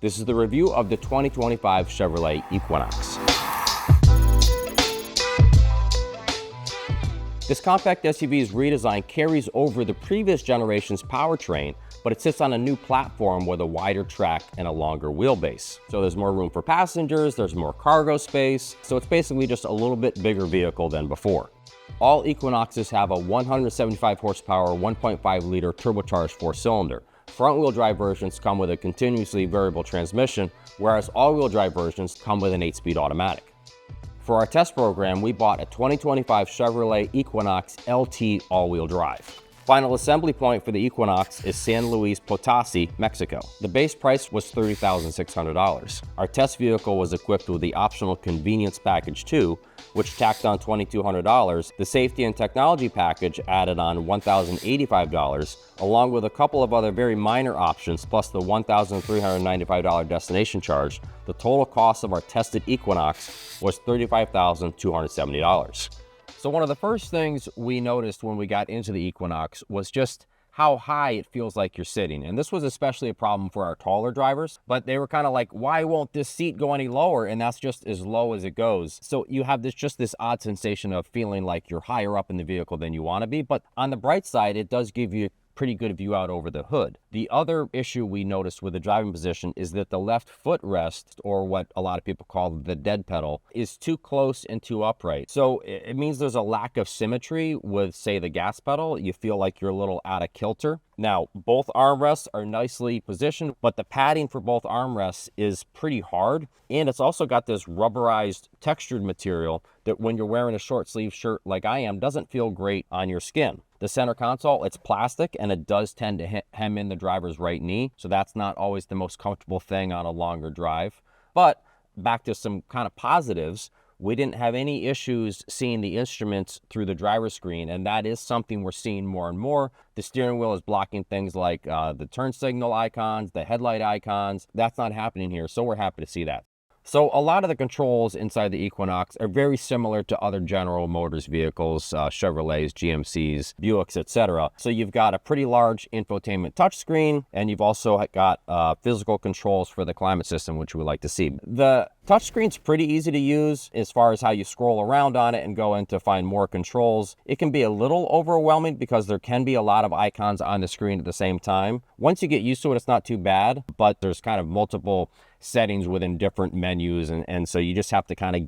This is the review of the 2025 Chevrolet Equinox. This compact SUV's redesign carries over the previous generation's powertrain, but it sits on a new platform with a wider track and a longer wheelbase. So there's more room for passengers, there's more cargo space, so it's basically just a little bit bigger vehicle than before. All Equinoxes have a 175 horsepower, 1.5 liter turbocharged four-cylinder. Front-wheel drive versions come with a continuously variable transmission, whereas all-wheel drive versions come with an 8-speed automatic. For our test program, we bought a 2025 Chevrolet Equinox LT all-wheel drive. Final assembly point for the Equinox is San Luis Potosi, Mexico. The base price was $30,600. Our test vehicle was equipped with the optional convenience package 2, which tacked on $2,200. The safety and technology package added on $1,085, along with a couple of other very minor options, plus the $1,395 destination charge. The total cost of our tested Equinox was $35,270. So one of the first things we noticed when we got into the Equinox was just how high it feels like you're sitting. And this was especially a problem for our taller drivers, but they were kind of like, why won't this seat go any lower? And that's just as low as it goes. So you have this odd sensation of feeling like you're higher up in the vehicle than you want to be. But on the bright side, it does give you pretty good view out over the hood. The other issue we noticed with the driving position is that the left footrest, or what a lot of people call the dead pedal, is too close and too upright. So it means there's a lack of symmetry with, say, the gas pedal. You feel like you're a little out of kilter. Now, both armrests are nicely positioned, but the padding for both armrests is pretty hard. And it's also got this rubberized textured material that when you're wearing a short sleeve shirt like I am, doesn't feel great on your skin. The center console, it's plastic, and it does tend to hem in the driver's right knee. So that's not always the most comfortable thing on a longer drive. But back to some kind of positives. We didn't have any issues seeing the instruments through the driver's screen, and that is something we're seeing more and more. The steering wheel is blocking things like the turn signal icons, the headlight icons. That's not happening here, so we're happy to see that. So a lot of the controls inside the Equinox are very similar to other General Motors vehicles, Chevrolets, GMCs, Buicks, etc. So you've got a pretty large infotainment touchscreen, and you've also got physical controls for the climate system, which we like to see. The touchscreen's pretty easy to use as far as how you scroll around on it and go in to find more controls. It can be a little overwhelming because there can be a lot of icons on the screen at the same time. Once you get used to it, it's not too bad, but there's kind of multiple settings within different menus, and so you just have to kind of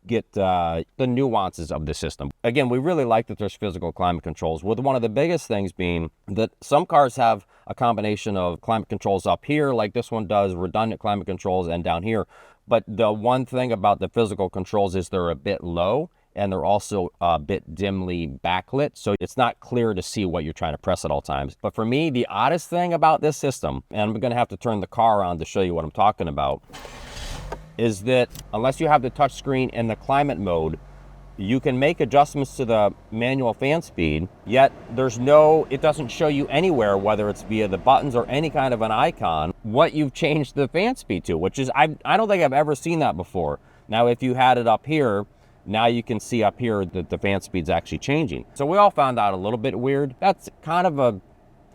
get the nuances of the system. Again, we really like that there's physical climate controls, with one of the biggest things being that some cars have a combination of climate controls up here, like this one does, redundant climate controls, and down here. But the one thing about the physical controls is they're a bit low, and they're also a bit dimly backlit, so it's not clear to see what you're trying to press at all times. But for me, the oddest thing about this system, and I'm going to have to turn the car on to show you what I'm talking about, is that unless you have the touchscreen in the climate mode, you can make adjustments to the manual fan speed, yet it doesn't show you anywhere, whether it's via the buttons or any kind of an icon, what you've changed the fan speed to, which is, I don't think I've ever seen that before. Now, if you had it up here, now you can see up here that the fan speed's actually changing. So we all found out a little bit weird. That's kind of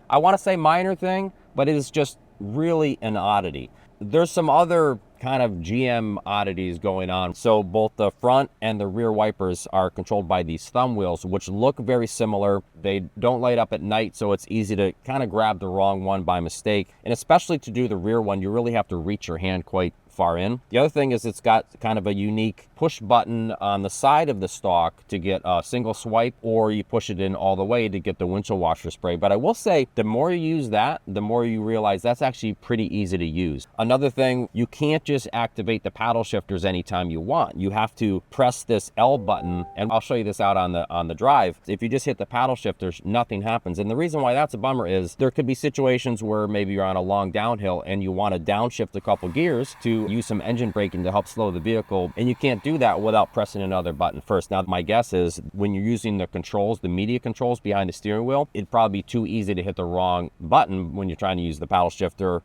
I want to say minor thing, but it is just really an oddity. There's some other kind of GM oddities going on. So both the front and the rear wipers are controlled by these thumb wheels, which look very similar. They don't light up at night, so it's easy to kind of grab the wrong one by mistake. And especially to do the rear one, you really have to reach your hand quite far in. The other thing is it's got kind of a unique push button on the side of the stalk to get a single swipe, or you push it in all the way to get the windshield washer spray. But I will say, the more you use that, the more you realize that's actually pretty easy to use. Another thing, you can't just activate the paddle shifters anytime you want. You have to press this L button, and I'll show you this out on the drive. If you just hit the paddle shifters, nothing happens. And the reason why that's a bummer is there could be situations where maybe you're on a long downhill and you want to downshift a couple gears to use some engine braking to help slow the vehicle, and you can't do that without pressing another button first. Now, my guess is when you're using the controls, the media controls behind the steering wheel, it'd probably be too easy to hit the wrong button when you're trying to use the paddle shifter,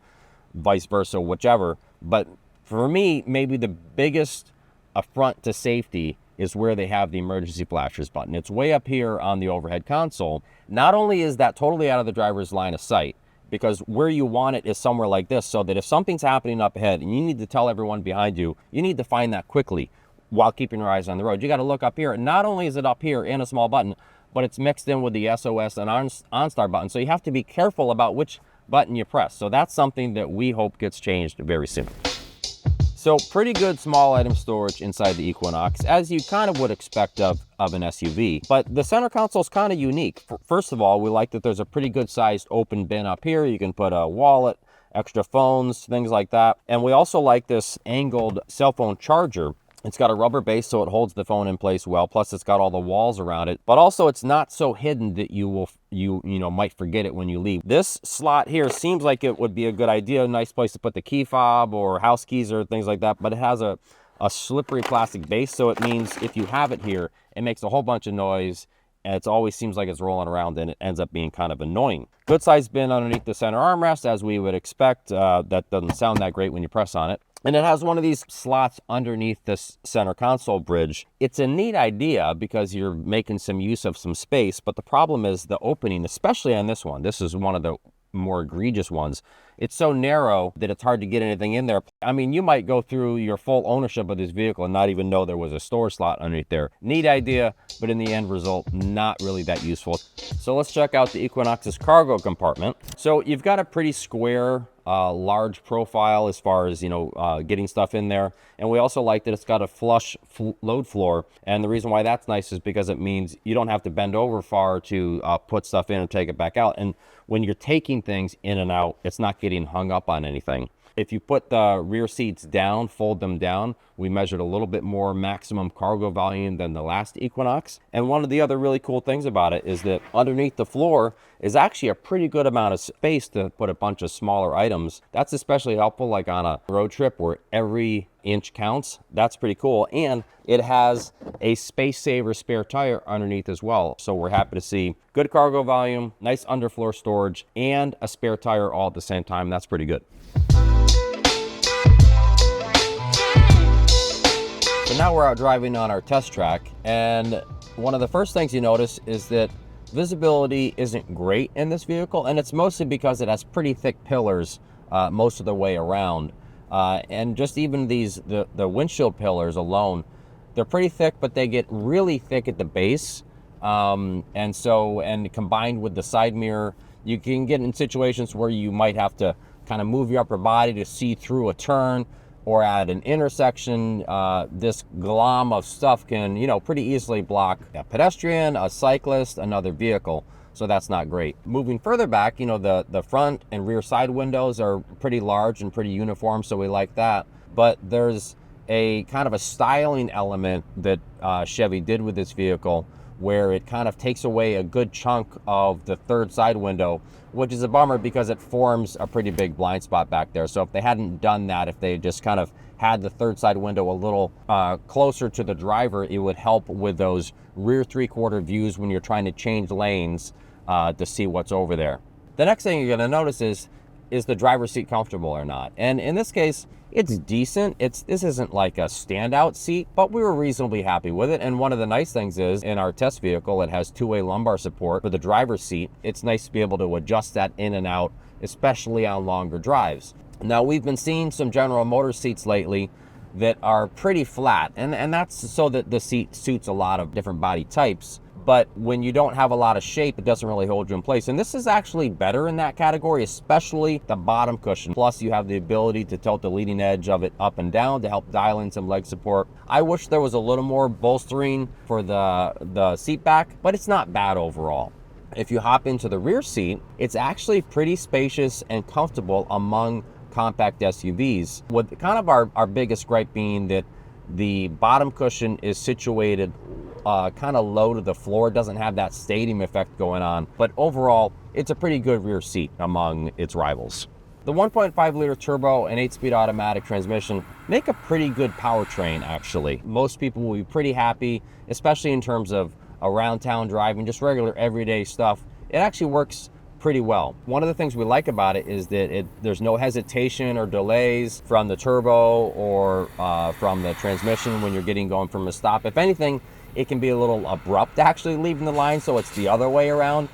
vice versa, whichever. But for me, maybe the biggest affront to safety is where they have the emergency flashers button. It's way up here on the overhead console. Not only is that totally out of the driver's line of sight, because where you want it is somewhere like this, so that if something's happening up ahead and you need to tell everyone behind you, you need to find that quickly while keeping your eyes on the road. You got to look up here. Not only is it up here in a small button, but it's mixed in with the SOS and OnStar button. So you have to be careful about which button you press. So that's something that we hope gets changed very soon. So pretty good small item storage inside the Equinox, as you kind of would expect of an SUV. But the center console is kind of unique. First of all, we like that there's a pretty good sized open bin up here. You can put a wallet, extra phones, things like that. And we also like this angled cell phone charger. It's got a rubber base, so it holds the phone in place well. Plus, it's got all the walls around it. But also, it's not so hidden that you might forget it when you leave. This slot here seems like it would be a good idea. A nice place to put the key fob or house keys or things like that. But it has a slippery plastic base, so it means if you have it here, it makes a whole bunch of noise. And it always seems like it's rolling around, and it ends up being kind of annoying. Good sized bin underneath the center armrest, as we would expect. That doesn't sound that great when you press on it. And it has one of these slots underneath this center console bridge. It's a neat idea because you're making some use of some space, but the problem is the opening, especially on this one. This is one of the more egregious ones. It's so narrow that it's hard to get anything in there. I mean, you might go through your full ownership of this vehicle and not even know there was a storage slot underneath there. Neat idea, but in the end result, not really that useful. So let's check out the Equinox's cargo compartment. So you've got a pretty square, large profile as far as, getting stuff in there. And we also like that it's got a flush load floor. And the reason why that's nice is because it means you don't have to bend over far to put stuff in and take it back out. And when you're taking things in and out, it's not getting hung up on anything. If you put the rear seats down, fold them down, we measured a little bit more maximum cargo volume than the last Equinox. And one of the other really cool things about it is that underneath the floor is actually a pretty good amount of space to put a bunch of smaller items. That's especially helpful like on a road trip where every inch counts. That's pretty cool. And it has a space saver spare tire underneath as well. So we're happy to see good cargo volume, nice underfloor storage, and a spare tire all at the same time. That's pretty good. So now we're out driving on our test track, and one of the first things you notice is that visibility isn't great in this vehicle, and it's mostly because it has pretty thick pillars most of the way around. And just even the windshield pillars alone, they're pretty thick, but they get really thick at the base. And combined with the side mirror, you can get in situations where you might have to kind of move your upper body to see through a turn, or at an intersection. This glom of stuff can, pretty easily block a pedestrian, a cyclist, another vehicle. So that's not great. Moving further back, the front and rear side windows are pretty large and pretty uniform, so we like that. But there's a kind of a styling element that Chevy did with this vehicle, where it kind of takes away a good chunk of the third side window, which is a bummer because it forms a pretty big blind spot back there. So if they hadn't done that, if they just kind of had the third side window a little closer to the driver, it would help with those rear three-quarter views when you're trying to change lanes to see what's over there. The next thing you're gonna notice is the driver's seat comfortable or not? And in this case, it's decent. This isn't like a standout seat, but we were reasonably happy with it. And one of the nice things is, in our test vehicle, it has two-way lumbar support for the driver's seat. It's nice to be able to adjust that in and out, especially on longer drives. Now, we've been seeing some General Motors seats lately that are pretty flat, and that's so that the seat suits a lot of different body types. But when you don't have a lot of shape, it doesn't really hold you in place. And this is actually better in that category, especially the bottom cushion. Plus, you have the ability to tilt the leading edge of it up and down to help dial in some leg support. I wish there was a little more bolstering for the seat back, but it's not bad overall. If you hop into the rear seat, it's actually pretty spacious and comfortable among compact SUVs, with kind of our biggest gripe being that the bottom cushion is situated kind of low to the floor. It doesn't have that stadium effect going on, but overall it's a pretty good rear seat among its rivals. The 1.5 liter turbo and 8-speed automatic transmission make a pretty good powertrain actually. Most people will be pretty happy, especially in terms of around town driving, just regular everyday stuff. It actually works pretty well. One of the things we like about it is that there's no hesitation or delays from the turbo or from the transmission when you're going from a stop. If anything, it can be a little abrupt actually leaving the line, so it's the other way around.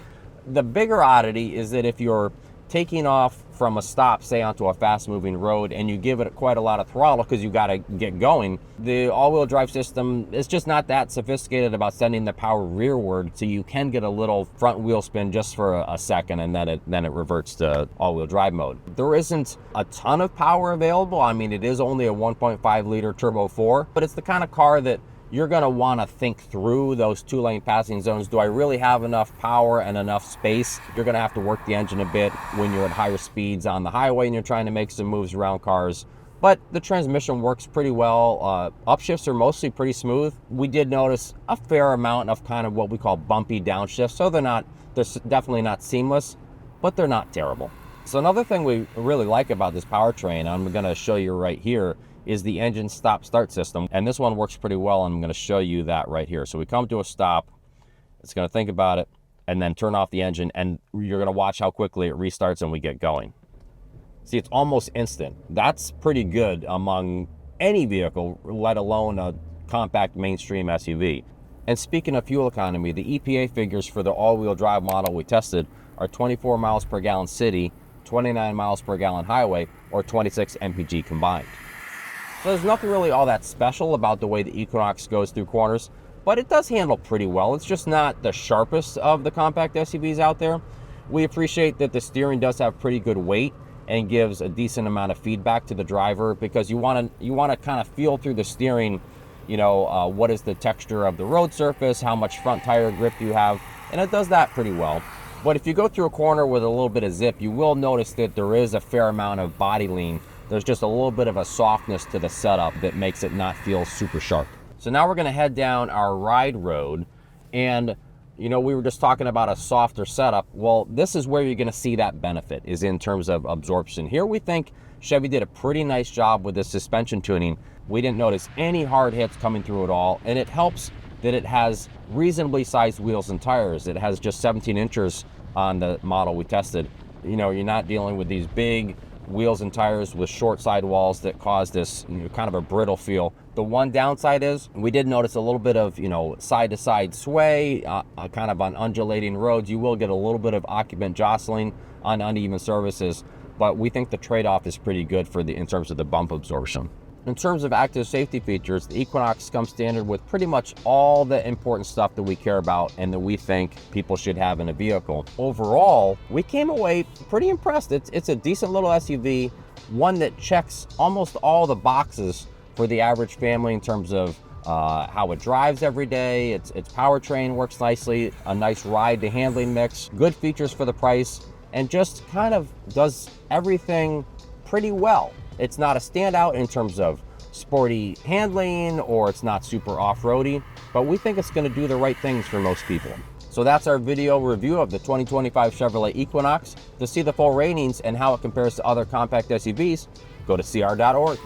The bigger oddity is that if you're taking off from a stop, say onto a fast moving road, and you give it quite a lot of throttle because you got to get going, the all-wheel drive system is just not that sophisticated about sending the power rearward, so you can get a little front wheel spin just for a second, and then it reverts to all-wheel drive mode. There isn't a ton of power available. I mean, it is only a 1.5 liter turbo 4, but it's the kind of car that you're going to want to think through those 2-lane passing zones. Do I really have enough power and enough space? You're going to have to work the engine a bit when you're at higher speeds on the highway and you're trying to make some moves around cars. But the transmission works pretty well. Upshifts are mostly pretty smooth. We did notice a fair amount of kind of what we call bumpy downshifts. So they're definitely not seamless, but they're not terrible. So another thing we really like about this powertrain, I'm going to show you right here, is the engine stop-start system. And this one works pretty well, and I'm going to show you that right here. So we come to a stop, it's going to think about it, and then turn off the engine, and you're going to watch how quickly it restarts and we get going. See, it's almost instant. That's pretty good among any vehicle, let alone a compact mainstream SUV. And speaking of fuel economy, the EPA figures for the all-wheel drive model we tested are 24 miles per gallon city, 29 miles per gallon highway, or 26 mpg combined. So there's nothing really all that special about the way the Equinox goes through corners, but it does handle pretty well. It's just not the sharpest of the compact SUVs out there. We appreciate that the steering does have pretty good weight and gives a decent amount of feedback to the driver, because you want to kind of feel through the steering, what is the texture of the road surface, how much front tire grip you have, and it does that pretty well. But if you go through a corner with a little bit of zip, you will notice that there is a fair amount of body lean. There's just a little bit of a softness to the setup that makes it not feel super sharp. So now we're going to head down our ride road, and we were just talking about a softer setup. Well, this is where you're going to see that benefit, is in terms of absorption. Here we think Chevy did a pretty nice job with the suspension tuning. We didn't notice any hard hits coming through at all, and it helps that it has reasonably sized wheels and tires. It has just 17 inches on the model we tested. You're not dealing with these big wheels and tires with short sidewalls that cause this kind of a brittle feel. The one downside is we did notice a little bit of side to side sway, kind of on undulating roads. You will get a little bit of occupant jostling on uneven surfaces, but we think the trade-off is pretty good in terms of the bump absorption. In terms of active safety features, the Equinox comes standard with pretty much all the important stuff that we care about and that we think people should have in a vehicle. Overall, we came away pretty impressed. It's a decent little SUV, one that checks almost all the boxes for the average family in terms of how it drives every day. Its powertrain works nicely, a nice ride to handling mix, good features for the price, and just kind of does everything pretty well. It's not a standout in terms of sporty handling, or it's not super off-roady, but we think it's going to do the right things for most people. So that's our video review of the 2025 Chevrolet Equinox. To see the full ratings and how it compares to other compact SUVs, go to cr.org.